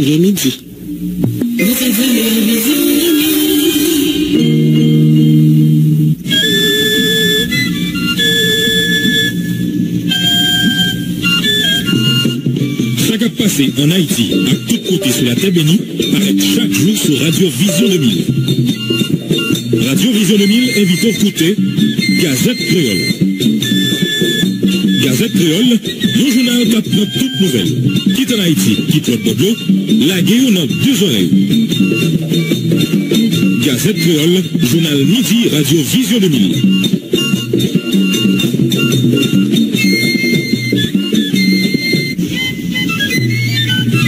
février midi. Ça a passé en Haïti, à tout côté sur la terre bénie, paraît chaque jour sur Radio Vision 2000. Radio Vision 2000 invite à écouter Gazette Créole. Gazette Créole, le journal qui apprend toutes nouvelles. Quitte en Haïti, quitte le Bordeaux, la guerre dans deux oreilles. Gazette Créole, journal midi, Radio Vision 2000.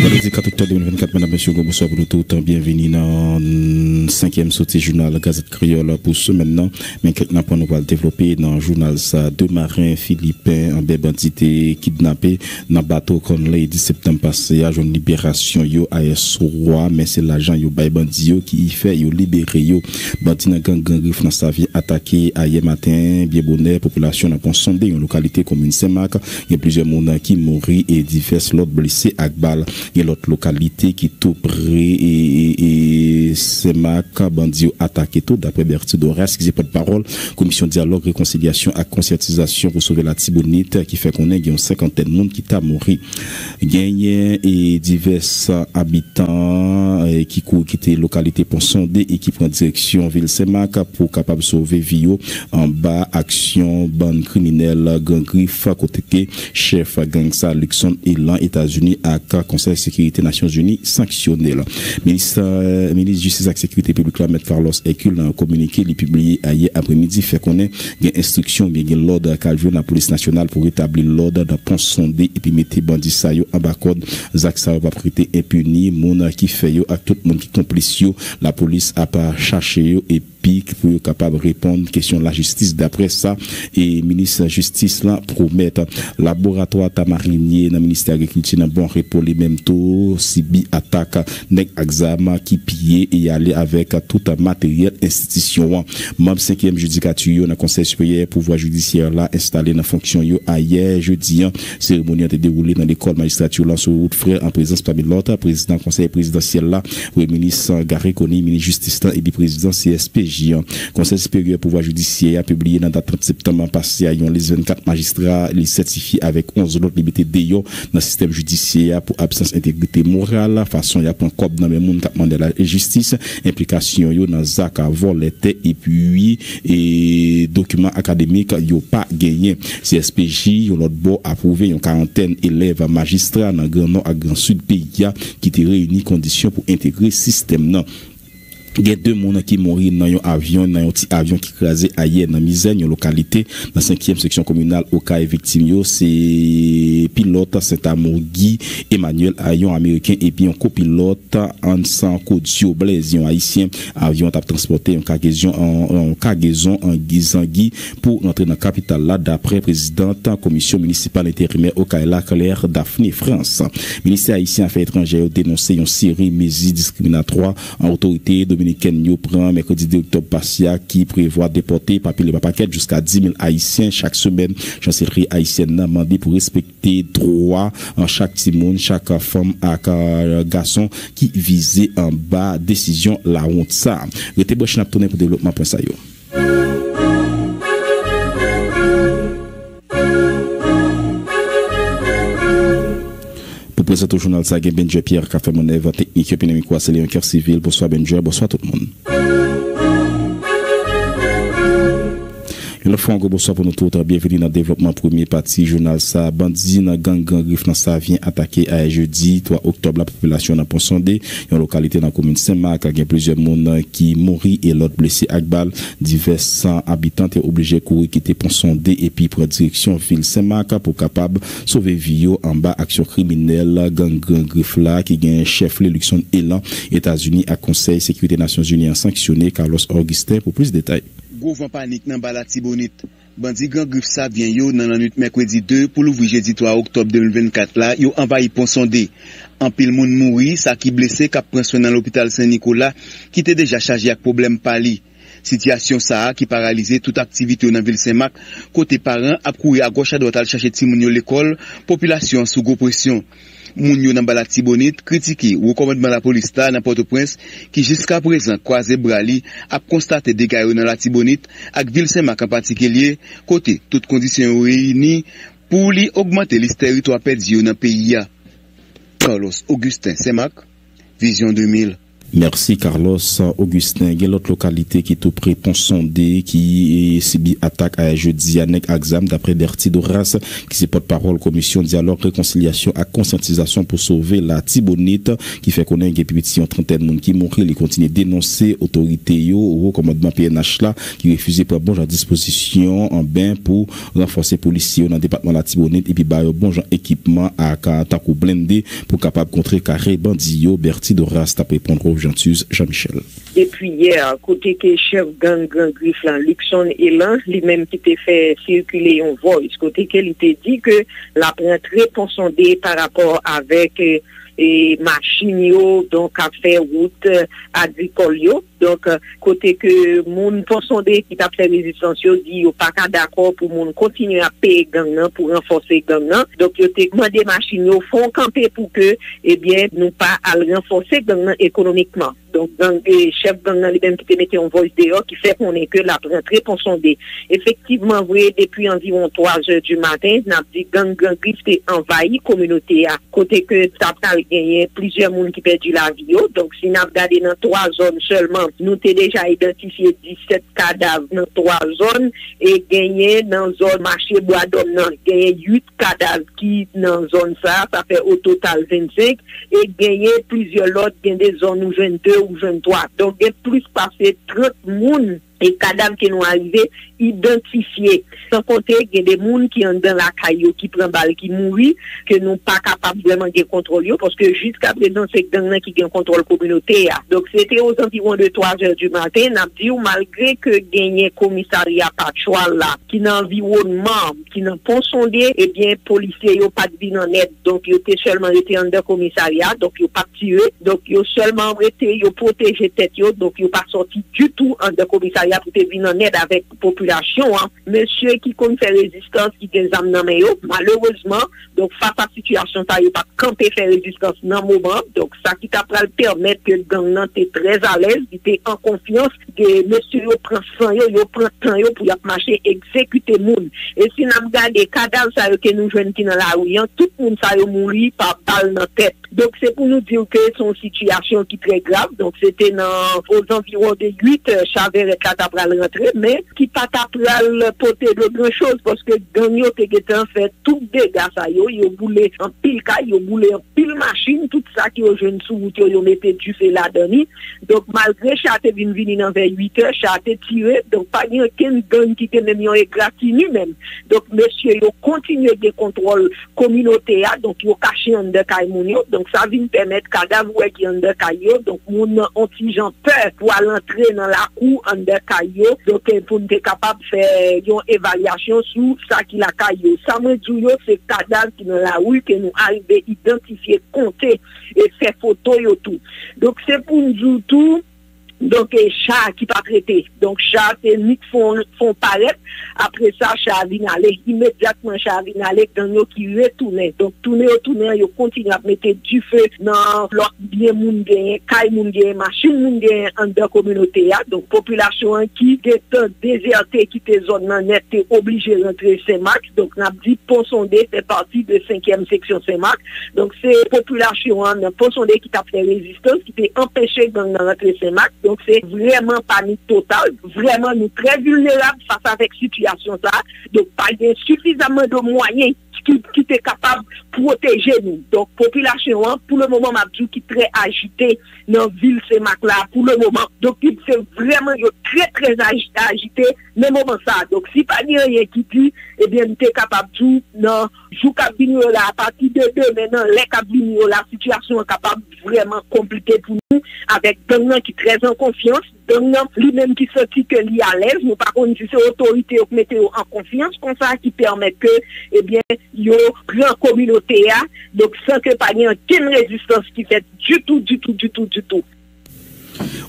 Vendredi 4 octobre 2024, mesdames et messieurs, bonsoir pour tout. Bienvenue dans le 5e sortie journal Gazette Créole pour ce maintenant. Mais quelques points nous va développer dans le journal ça. 2 marins philippins en bandité kidnappés dans le bateau Conley 10 septembre passé à une libération yo AS Roi, mais c'est l'agent yo bay bandi yo qui fait yo libérer yo. Bandi dans gang griffe dans sa vie attaqué hier matin, bien bonheur population dans pont sondé une localité commune Saint-Marc, il y a plusieurs monde qui mouri et divers l'autre blessés à balle. Il y a l'autre localité qui tout près et c'est Mac bandi attaqué tout d'après Bertie Dorès qui est porte-parole commission dialogue réconciliation et conscientisation pour sauver la Tibonite qui fait qu'on ait une cinquantaine de monde qui t'a mouru gagné et divers habitants qui quittent localité pour sonder et qui prend direction ville Saint-Marc pour capable sauver vie en bas action bande criminelle gang griffe côté chef gang ça Luxon Elan États-Unis à Conseil de sécurité Nations Unies sanctionné là. Ministre justice et sécurité publique là Maître Carlos Hercule dans un communiqué li publié hier après-midi fait connaître une instruction bien l'ordre qu'a joué la police nationale pour établir l'ordre dans pont sondé et puis mettre bandit ça yo en bas code Zach ça va prêter impuni mon qui fait yo à tout le monde qui complice yo la police a pas cherché yo et puis pour être capable de répondre question de la justice d'après ça et ministre justice là promet laboratoire tamarinier dans ministère de l'agriculture dans bon repos les mêmes taux sibi attaque nek examen qui pillé et aller avec tout matériel institution membre 5e judicature dans conseil supérieur pouvoir judiciaire là installé dans fonction yo hier jeudi cérémonie a été déroulée dans l'école magistrature là sur route frère en présence parmi l'autre président conseil présidentiel là le ministre Gary Koni ministre justice et puis président CSP Conseil supérieur pouvoir judiciaire a publié dans date 30 septembre passé à les 24 magistrats les certifiés avec 11 autres libertés dans le système judiciaire pour absence d'intégrité morale façon y a prend cop dans même monde qui demande la justice implication yo dans zak volete et puis et documents académiques yo pas gagné CSPJ yo l'autre bo approuvé une quarantaine élèves magistrats dans grand nord à grand sud pays qui te réuni conditions pour intégrer système non. Il y a 2 personnes qui mourent dans un avion, dans un petit avion qui crasé hier dans misère, une localité, dans 5e section communale au cas victime, c'est pilote, c'est Amourgui, Emmanuel, avion américain, et puis un copilote, Ansan Kodio Blaise, un haïtien, avion a transporté en cargaison en Gizangui pour entrer dans la capitale là, d'après présidente, commission municipale intérimaire au Kaila Claire Daphné France. Ministère haïtien Affaires étrangères a dénoncé une série de mesures discriminatoires en autorité dominicaine yo prend mercredi 2 octobre passé qui prévoit déporter papier paquet jusqu'à 10 000 haïtiens chaque semaine. Chancellerie haïtienne n'a demandé pour respecter droit en chaque timon, chaque femme à garçon qui visait en bas décision la honte ça. Rete branché n'a tourner pour développement point ça yo. Pour présenter au journal ça Benjé Pierre Café Monève technique économique c'est un cœur civil. Bonsoir Benjé, bonsoir tout le monde. Le fond bonsoir pour nous tous, bienvenue dans le développement premier partie journal ça bandi dans gang griffe dans ça vient attaquer à jeudi 3 octobre la population dans pont sondé une localité dans la commune Saint-Marc il y a plusieurs monde qui mourit et l'autre blessé à balle divers habitants étaient obligés courir quitter pont sondé et puis prendre direction ville Saint-Marc pour capable sauver vie en bas action criminelle gang griffe là qui gagne chef Luxon Elan États-Unis à Conseil sécurité Nations Unies sanctionné Carlos Augustin pour plus de détails. Gros vent panique dans la Tibonite. Bandi gang griffe ça vient yo dans la nuit mercredi 2 pour l'ouvrir jeudi 3 octobre 2024 là, yo envahi pont sondé. En pile moun mouri, ça qui blessé qu'a prend soin dans l'hôpital Saint-Nicolas qui était déjà chargé avec problème pali. Situation ça qui paralysé toute activité dans ville Saint-Marc, côté parents a courir à gauche à droite à chercher ti moun yo l'école, population sous gros pression. Moun yo nan bala Tibonite critiqué ou commandement la police dans Port-au-Prince qui jusqu'à présent croisé brali a constaté dégâts dans la Tibonite avec ville Saint-Marc en particulier côté toutes conditions réunies pour lui augmenter les territoires perdus dans pays. Carlos Augustin Saint-Marc, Vision 2000. Merci Carlos Augustin. Il y a l'autre localité qui est tout près Pont-Sondé qui est subi attaque à jeudi à Nek-Axam d'après Berti Doras qui se porte-parole commission dialogue réconciliation et conscientisation pour sauver la Tibonite qui fait connaître qu'il y a une trentaine de monde qui mourent. Il continue de dénoncer autorité au commandement PNH là qui refuse pour bon genre disposition en bain pour renforcer policiers dans le département de la Tibonite et puis bah bon genre équipement à Takou blindé pour capable contrer carré bandit. Berti Doras t'a répondre Jean-Michel. Depuis hier, côté que chef gang Grifflan, Luxon Elan, lui-même qui t'a fait circuler un voice, côté qu'il était dit que la prend très sondé par rapport avec et machine yo donc a fait route agricole yo donc côté que moun sondé qui t'a fait résistance yo dit yo pas d'accord pour moun continuer à payer gang nan pour renforcer gang nan donc yo te demandé machine yo font camper pour que eh bien nous pas à renforcer gang nan économiquement. Donc, chef gang nan lui-même qui te mette en voice dehors, qui fait qu'on est que la réponse sondée. Effectivement, vous voyez, depuis environ 3 heures du matin, n'a dit gang Griff t'est envahi communauté à côté que ça a gagné plusieurs monde qui perdu la vie. Donc, si n'a regardé dans 3 zones seulement, nous t'ai déjà identifié 17 cadavres dans 3 zones et gagné dans zone marché bois d'homme, gagné 8 cadavres qui dans zone ça fait au total 25 et gagné plusieurs autres, gagné des zones où 22 ou 23. Donc, il y a plus passé 30 moun et cadavres qui nous arrivés identifiés. Sans compter qu'il y a des gens qui sont dans la caillou, qui prennent balle, qui mourent, que nous pas capables vraiment de contrôler, parce que jusqu'à présent, c'est gang qui ont contrôle communautaire. Donc, c'était aux environs de 3 heures du matin, n'a dit, malgré que gagné commissariat Patchoual là, qui dans l'environnement, qui dans pont sondé, eh bien, policiers, ils n'ont pas de vie en aide. Donc, ils étaient seulement été en commissariat, donc ils n'ont pas tiré. Donc, ils ont seulement été, ils ont protégé tête, donc ils n'ont pas sorti du tout en commissariat pour te venir en aide avec la population. Monsieur qui compte faire résistance, qui des âmes dans mes malheureusement, donc face à la situation, ça n'a pas campé faire résistance dans le moment. Donc ça qui t'a permettre que le gang est très à l'aise, il était en confiance, que monsieur prend sang, il prend temps pour y marcher, exécuter moun. Et si nous regardons les cadavres que nous jouons dans la rue, tout le monde ça mourir par balle dans la tête. Donc c'est pour nous dire que c'est une situation qui est très grave. Donc c'était aux environs de 8 Chavert et Catapral rentrer, mais qui pas tapral porter de grand chose parce que gang te getan fait tout dégâts ça yo boulé en pile caille, yo boulé en pile machine, tout ça qui au jeune sous route yo mettait du fait là-dedans. Donc malgré chate vini dans vers 8 heures, chate tiré, donc pas rien aucun gang qui te même yon égratigné même. Donc monsieur yo continue de contrôle communautaire, donc yo caché en de caille moun yo, donc ça vient permettre cadavre qui en de caille yo, donc moun anti-gens peur pour aller entrer dans la cour en de caille. Donc pour nous capable faire une évaluation sur ça qui la caillou. Ça me dit c'est cadavre qui dans la rue que nous arriver identifier, compter et faire photo et tout. Donc c'est pour nous dire tout. Donc chat qui pas traité. Donc chat c'est ni font paraître. Après ça chat vient aller immédiatement chat vient aller dans yo qui retourne. Donc tourner yo continue à mettre du feu dans l'autre bien moun gain, caille moun gain, machine moun gain en de communauté. Donc population qui est désertée qui était zone net est obligé rentrer Saint-Marc. Donc n'a dit pont sondé fait partie de 5e section Saint-Marc. Donc c'est population pont sondé qui t'a fait résistance qui t'est empêché de rentrer Saint-Marc. Donc c'est vraiment panique totale, vraiment nous très vulnérables face à cette situation là. Donc pas suffisamment de moyens qui était capable de protéger nous. Donc population pour le moment m'a dit qui très agité dans ville Saint-Marc là pour le moment. Donc il c'est vraiment très agité même moment ça. Donc si pas rien qui dit eh bien nous est capable tout dans jou cabine là à partir de maintenant les cabines la situation est capable vraiment compliquée pour nous avec gang qui très en confiance, gang lui-même qui sorti que lui à l'aise, nous par contre c'est autorité qui mettait en confiance comme ça qui permet que eh bien yo grand communauté donc sans que pas y ait aucune résistance qui fait du tout.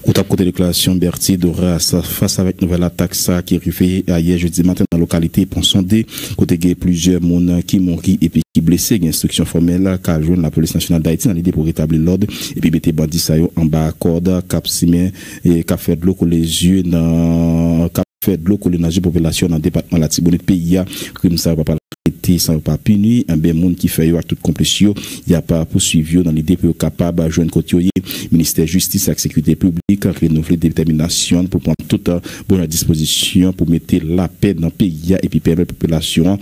Au top côté déclaration, Bertie Doras face avec nouvelle attaque qui est arrivée hier jeudi matin dans la localité Ponsondé. Côté il y a plusieurs personnes qui mourent et puis qui blessés. Il y a une instruction formelle qu'a joint la police nationale d'Haïti dans l'idée pour rétablir l'ordre et puis mettre bandits ça en bas à corde, cap ciment et cap fait de l'eau les yeux dans cap fait de l'eau pour la population dans le département de la Tibonite pays. Crime ça va pas arrêté, ça va pas puni. Un bien monde qui fait à toute complétion, il y a pas poursuivi dans l'idée pour capable de joindre côté ministère justice et sécurité publique renouveler détermination pour prendre toute bonne disposition pour mettre la paix dans le pays et puis permettre la population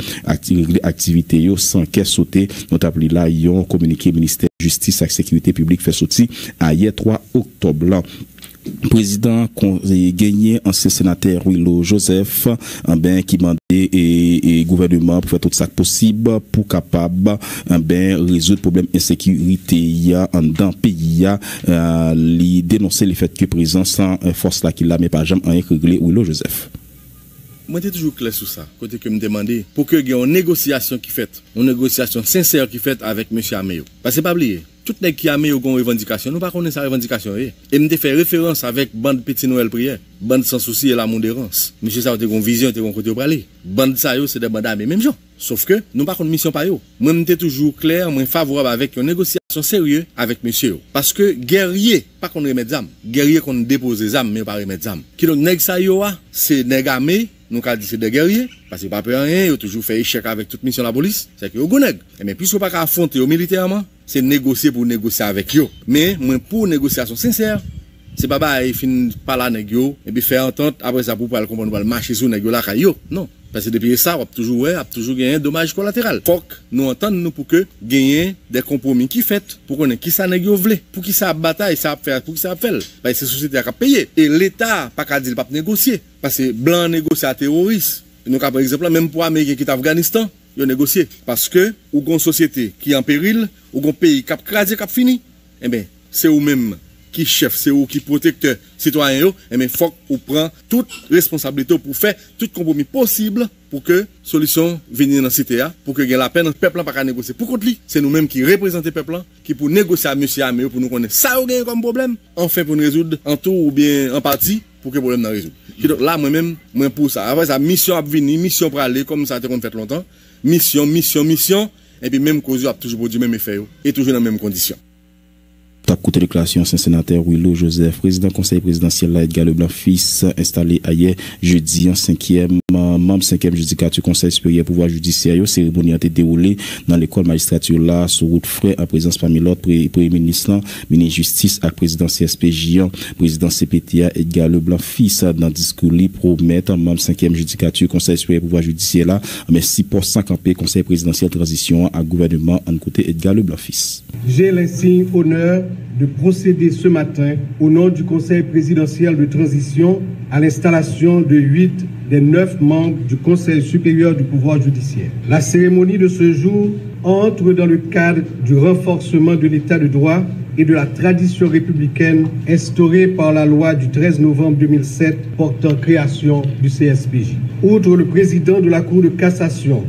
activité sans qu'elle saute notamment là ils ont communiqué ministère justice et sécurité publique fait sortir hier 3 octobre. Président gagné ancien sénateur Willow Joseph qui mandé et gouvernement pour faire tout ça possible pour capable résoudre problème insécurité en dans pays li dénoncer le fait que présence force là qu'il a mais pas jamais rien réglé Willow Joseph. Moi, j'étais toujours clair sur ça. Côté que me demandais pour que y ait une négociation qui faite, une négociation sincère qui faite avec M. Ameyo. Parce que pas oublier, tout le monde qui a Ameyo une revendication, nous pas connaissons sa revendication. Et me fait référence avec bande Petit Noël prière, bande sans souci et la modérance. Monsieur ça a une vision, une côté pour aller. Bande ça c'est des bandes armées même gens. Sauf que nous pas connaissons mission par yo. Moi j'étais toujours clair, moi favorable avec une négociation sérieuse avec monsieur. Parce que guerrier, pas qu'on remet des armes. Guerrier qu'on dépose des armes mais pas remettre des armes. Qui donc nèg ça yo c'est nèg armé. Nous avons dit c'est des guerriers, parce que pas peur rien, ils ont toujours fait échec avec toute mission de la police, c'est que vous avez mais puisque pas affronter militairement, c'est négocier pour négocier avec eux. Mais pour négociation sincère, c'est pas bah il finit par là nèg yo et puis faire entente après ça pour pas comprendre pas marcher sur nèg yo là yo. Non, parce que depuis ça, on a toujours gagné un dommage collatéral. Faut que nous entendons pour que gagner des compromis qui fait pour qu'on ait qui ça nèg yo vle, pour qui ça bataille ça faire, pour qui ça fait. Parce que c'est société a payer et l'état pas qu'à dire pas négocier parce que blanc négocie à terroriste. Nous par exemple même pour américain qui est Afghanistan, ils ont négocié parce que ou une société qui est en péril, ou un pays qui a crasé qui a fini, eh ben c'est ou même qui chef, c'est ou qui protecteur citoyen yo, et mais faut ou prend toute responsabilité pour faire tout compromis possible pour que solution vienne dans la cité pour que la peine peuple pas négocier pour contre lui, c'est nous mêmes qui représentons peuple qui pour négocier à monsieur Ameyo pour nous connaître ça ou gagne comme problème, enfin pour nous résoudre en tout ou bien en partie pour que le problème n'a résoudre. Donc là moi même moi pour ça, après ça mission à venir, mission pour aller comme ça a été fait longtemps, mission et puis même cause a toujours produit même effet et toujours dans les mêmes conditions. Côté déclaration, c'est sénateur Willow Joseph, président conseil présidentiel Edgar Leblanc fils, installé hier jeudi en 5e membre 5e judicature conseil supérieur pouvoir judiciaire. Cérémonie a été déroulée dans l'école magistrature là sur route frais en présence parmi l'autre premier ministre, ministre justice et président CSPJ, président CPTA Edgar Leblanc fils dans discours li promettre membre 5e judicature conseil supérieur pouvoir judiciaire là mais 6% campé conseil présidentiel transition à gouvernement en côté Edgar Leblanc fils. J'ai l'insigne honneur de procéder ce matin au nom du Conseil présidentiel de transition à l'installation de 8 des 9 membres du Conseil supérieur du pouvoir judiciaire. La cérémonie de ce jour entre dans le cadre du renforcement de l'état de droit et de la tradition républicaine instaurée par la loi du 13 novembre 2007 portant création du CSPJ. Outre le président de la Cour de cassation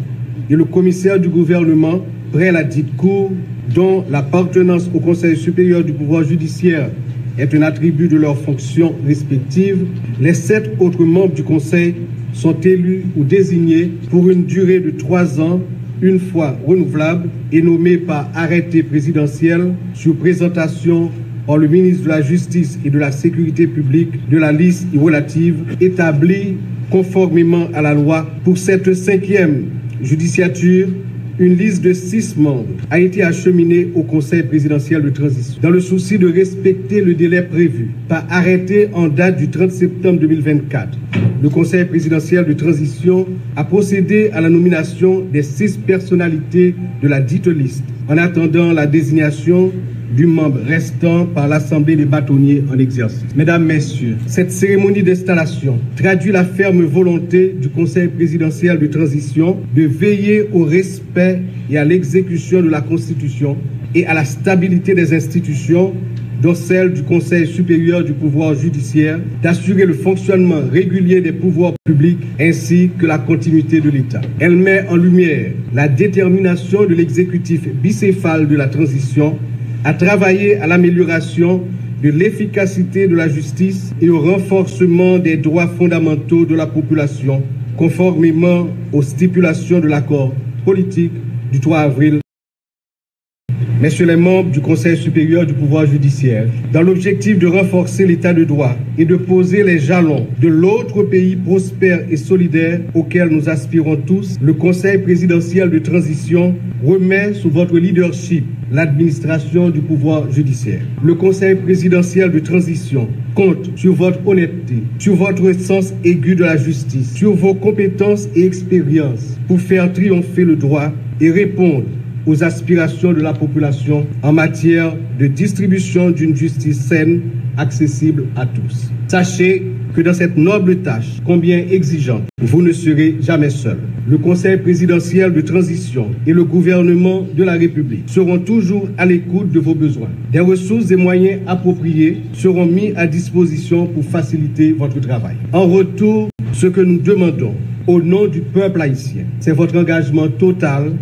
et le commissaire du gouvernement près la dite Cour, dont l'appartenance au Conseil supérieur du pouvoir judiciaire est un attribut de leurs fonctions respectives, les 7 autres membres du Conseil sont élus ou désignés pour une durée de 3 ans, une fois renouvelable, et nommés par arrêté présidentiel sur présentation par le ministre de la Justice et de la Sécurité publique de la liste relative établie conformément à la loi. Pour cette 5e judiciature, une liste de 6 membres a été acheminée au Conseil présidentiel de transition. Dans le souci de respecter le délai prévu par arrêté en date du 30 septembre 2024, le Conseil présidentiel de transition a procédé à la nomination des 6 personnalités de la dite liste, en attendant la désignation du membre restant par l'Assemblée des bâtonniers en exercice. Mesdames, Messieurs, cette cérémonie d'installation traduit la ferme volonté du Conseil présidentiel de transition de veiller au respect et à l'exécution de la Constitution et à la stabilité des institutions, dont celle du Conseil supérieur du pouvoir judiciaire, d'assurer le fonctionnement régulier des pouvoirs publics ainsi que la continuité de l'État. Elle met en lumière la détermination de l'exécutif bicéphale de la transition à travailler à l'amélioration de l'efficacité de la justice et au renforcement des droits fondamentaux de la population, conformément aux stipulations de l'accord politique du 3 avril. Messieurs les membres du Conseil supérieur du pouvoir judiciaire, dans l'objectif de renforcer l'état de droit et de poser les jalons de l'autre pays prospère et solidaire auquel nous aspirons tous, le Conseil présidentiel de transition remet sous votre leadership l'administration du pouvoir judiciaire. Le Conseil présidentiel de transition compte sur votre honnêteté, sur votre sens aigu de la justice, sur vos compétences et expériences pour faire triompher le droit et répondre aux aspirations de la population en matière de distribution d'une justice saine, accessible à tous. Sachez que dans cette noble tâche, combien exigeante, vous ne serez jamais seul. Le Conseil présidentiel de transition et le gouvernement de la République seront toujours à l'écoute de vos besoins. Des ressources et moyens appropriés seront mis à disposition pour faciliter votre travail. En retour, ce que nous demandons au nom du peuple haïtien, c'est votre engagement total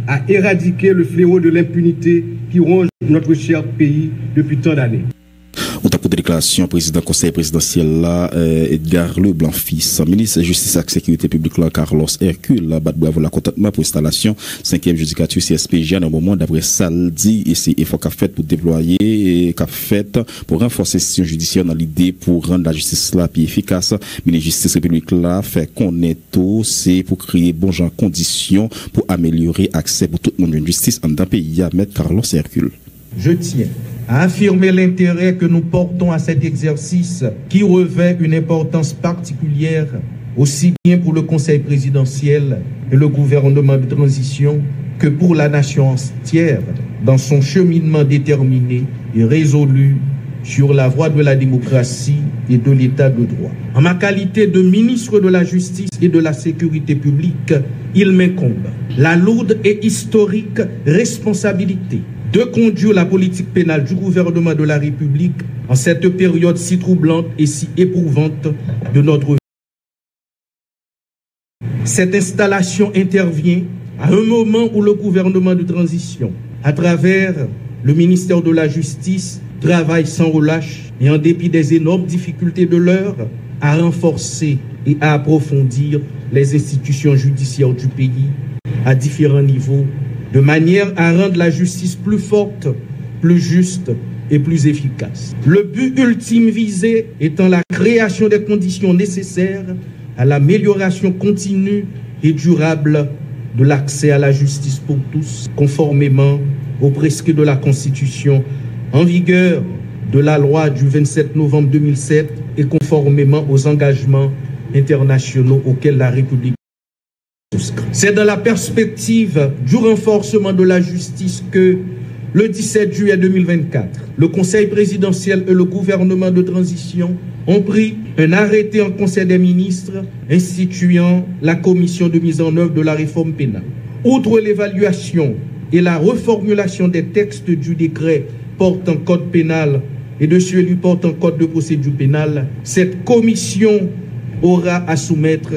à éradiquer le fléau de l'impunité qui ronge notre cher pays depuis tant d'années. Au temps de déclaration, président conseil présidentiel là, Edgar Leblanc-Fils, ministre de Justice et Sécurité publique là, Carlos Hercule, là, bat bravo la contentement pour installation 5e judicature CSPJ à un moment d'après samedi et c'est effort qu'a fait pour déployer et qu'a fait pour renforcer la système judiciaire dans l'idée pour rendre la justice là plus efficace. Mais la justice république là fait connaître tout, c'est pour créer bon genre conditions pour améliorer accès pour tout le monde à une justice en d'un pays à mettre Carlos Hercule. Je tiens à affirmer l'intérêt que nous portons à cet exercice qui revêt une importance particulière aussi bien pour le Conseil présidentiel et le gouvernement de transition que pour la nation entière dans son cheminement déterminé et résolu sur la voie de la démocratie et de l'état de droit. En ma qualité de ministre de la Justice et de la Sécurité publique, il m'incombe la lourde et historique responsabilité de conduire la politique pénale du gouvernement de la République en cette période si troublante et si éprouvante de notre vie. Cette installation intervient à un moment où le gouvernement de transition, à travers le ministère de la Justice, travaille sans relâche et en dépit des énormes difficultés de l'heure, à renforcer et à approfondir les institutions judiciaires du pays à différents niveaux, de manière à rendre la justice plus forte, plus juste et plus efficace. Le but ultime visé étant la création des conditions nécessaires à l'amélioration continue et durable de l'accès à la justice pour tous, conformément aux prescrits de la Constitution en vigueur de la loi du 27 novembre 2007 et conformément aux engagements internationaux auxquels la République souscrit. C'est dans la perspective du renforcement de la justice que, le 17 juillet 2024, le Conseil présidentiel et le gouvernement de transition ont pris un arrêté en Conseil des ministres instituant la commission de mise en œuvre de la réforme pénale. Outre l'évaluation et la reformulation des textes du décret portant code pénal et de celui portant code de procédure pénale, cette commission aura à soumettre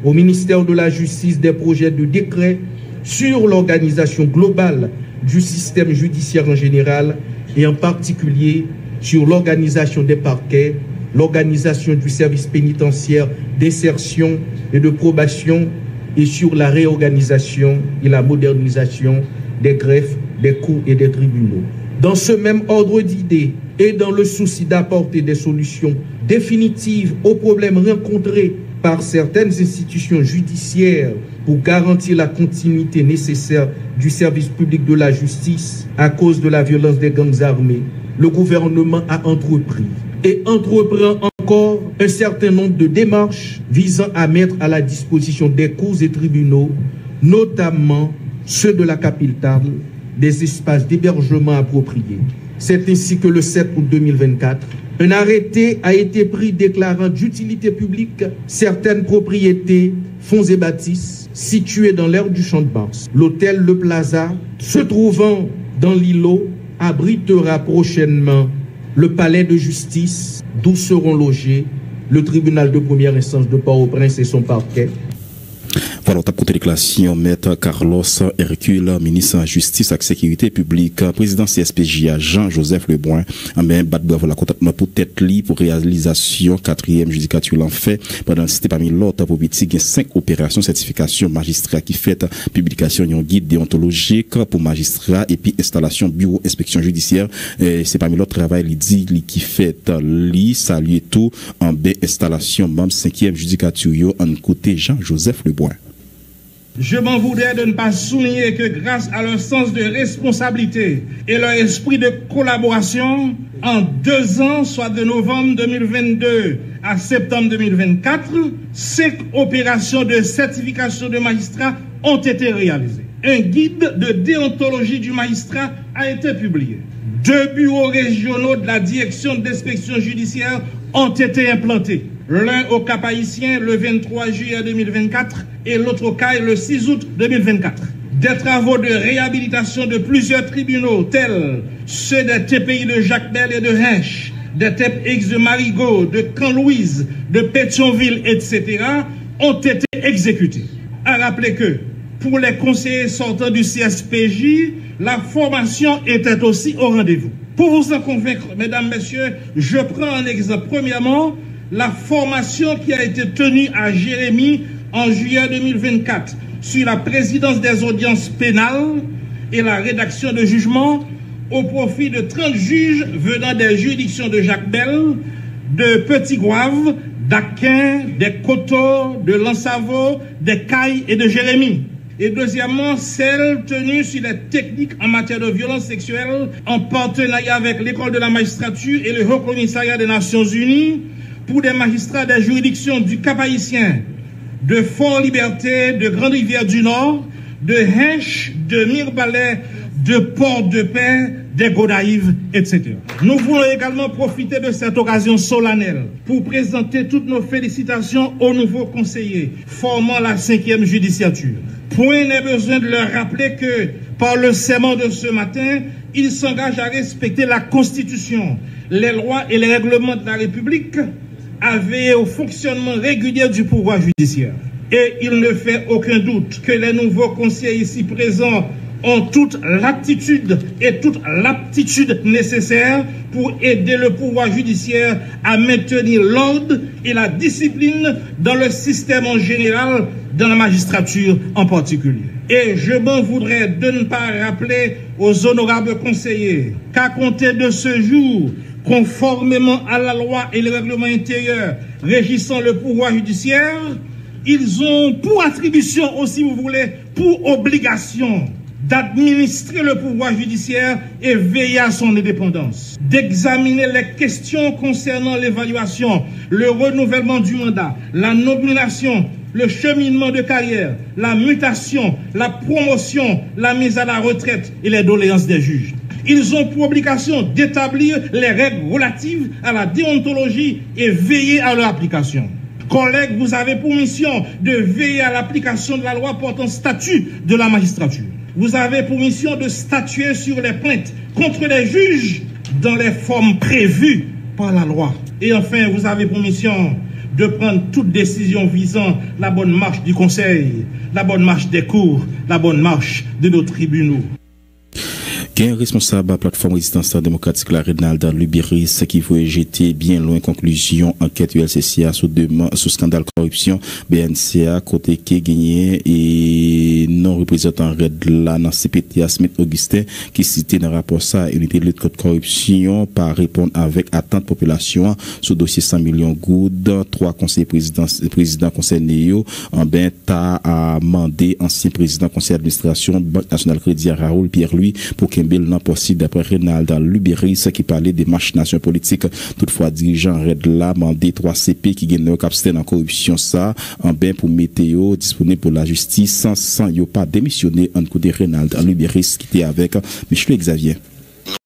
au ministère de la Justice des projets de décret sur l'organisation globale du système judiciaire en général et en particulier sur l'organisation des parquets, l'organisation du service pénitentiaire d'insertion et de probation et sur la réorganisation et la modernisation des greffes, des cours et des tribunaux. Dans ce même ordre d'idées et dans le souci d'apporter des solutions définitives aux problèmes rencontrés par certaines institutions judiciaires pour garantir la continuité nécessaire du service public de la justice à cause de la violence des gangs armés, le gouvernement a entrepris et entreprend encore un certain nombre de démarches visant à mettre à la disposition des cours et tribunaux, notamment ceux de la capitale, des espaces d'hébergement appropriés. C'est ainsi que le 7 août 2024, un arrêté a été pris déclarant d'utilité publique certaines propriétés, fonds et bâtisses situées dans l'aire du Champ de Mars. L'hôtel Le Plaza, se trouvant dans l'îlot, abritera prochainement le palais de justice d'où seront logés le tribunal de première instance de Port-au-Prince et son parquet. Voilà, on a déclaration Maître Carlos Hercule, ministre de la Justice et de Sécurité publique, président CSPJ Jean-Joseph Lebrun, mais bat bravo la contact pour tête li pour réalisation 4e judicature l'en fait pendant cité parmi l'autre pour petit 5 opérations certification magistrat qui fait publication d'un guide déontologique pour magistrat et puis installation bureau inspection judiciaire. C'est parmi l'autre travail qui fait li saluer tout en baie installation membre 5e judicature en côté Jean-Joseph Lebrun. Je m'en voudrais de ne pas souligner que grâce à leur sens de responsabilité et leur esprit de collaboration, en 2 ans, soit de novembre 2022 à septembre 2024, 5 opérations de certification de magistrats ont été réalisées. Un guide de déontologie du magistrat a été publié. 2 bureaux régionaux de la direction d'inspection judiciaire ont été implantés. L'un au Cap Haïtien le 23 juillet 2024 et l'autre au CAI le 6 août 2024. Des travaux de réhabilitation de plusieurs tribunaux tels ceux des TPI de Jacmel et de Hinche, des TEPX de Marigot, de Camp-Louise, de Pétionville, etc. ont été exécutés. À rappeler que pour les conseillers sortants du CSPJ, la formation était aussi au rendez-vous. Pour vous en convaincre, mesdames, messieurs, je prends un exemple. Premièrement, la formation qui a été tenue à Jérémy en juillet 2024 sur la présidence des audiences pénales et la rédaction de jugements au profit de 30 juges venant des juridictions de Jacmel, de Petit-Gouave, d'Aquin, des Coteaux, de Lansavo, des Cailles et de Jérémy. Et deuxièmement, celle tenue sur les techniques en matière de violence sexuelle en partenariat avec l'École de la magistrature et le Haut Commissariat des Nations Unies pour des magistrats des juridictions du Cap Haïtien, de Fort-Liberté, de Grande-Rivière du Nord, de Hinche, de Mirbalais, de Port-de-Paix, des Godaïves, etc. Nous voulons également profiter de cette occasion solennelle pour présenter toutes nos félicitations aux nouveaux conseillers formant la 5e judiciature. Point n'est besoin de leur rappeler que, par le serment de ce matin, ils s'engagent à respecter la Constitution, les lois et les règlements de la République, à veiller au fonctionnement régulier du pouvoir judiciaire. Et il ne fait aucun doute que les nouveaux conseillers ici présents ont toute l'attitude et toute l'aptitude nécessaires pour aider le pouvoir judiciaire à maintenir l'ordre et la discipline dans le système en général, dans la magistrature en particulier. Et je m'en voudrais de ne pas rappeler aux honorables conseillers qu'à compter de ce jour, conformément à la loi et le règlement intérieur régissant le pouvoir judiciaire, ils ont pour attribution, ou si vous voulez, pour obligation d'administrer le pouvoir judiciaire et veiller à son indépendance, d'examiner les questions concernant l'évaluation, le renouvellement du mandat, la nomination, le cheminement de carrière, la mutation, la promotion, la mise à la retraite et les doléances des juges. Ils ont pour obligation d'établir les règles relatives à la déontologie et veiller à leur application. Collègues, vous avez pour mission de veiller à l'application de la loi portant statut de la magistrature. Vous avez pour mission de statuer sur les plaintes contre les juges dans les formes prévues par la loi. Et enfin, vous avez pour mission de prendre toute décision visant la bonne marche du Conseil, la bonne marche des cours, la bonne marche de nos tribunaux. Un responsable de la plateforme Résistance démocratique, la Renalda Lubiris, qui voulait jeter bien loin conclusion enquête ULCCA sous scandale corruption BNCA, côté qui gagné et non représentant Red là dans CPTA Smith Augustin, qui citait dans le rapport ça, unité de lutte contre corruption, par répondre avec attente population sur dossier 100 millions goudes, 3 conseillers président conseil Néo, en ben, t'as amendé ancien président conseil d'administration, Banque nationale crédit Raoul Pierre-Louis, pour qu'il non possible d'après Renalda Lubiris qui parlait des machinations politiques. Toutefois, dirigeant Red là mandé 3 CP qui gagnent capitaine en corruption ça en bain pour météo disponible pour la justice sans yo pas démissionner en coup de Renalda Lubiris qui était avec Michel Xavier.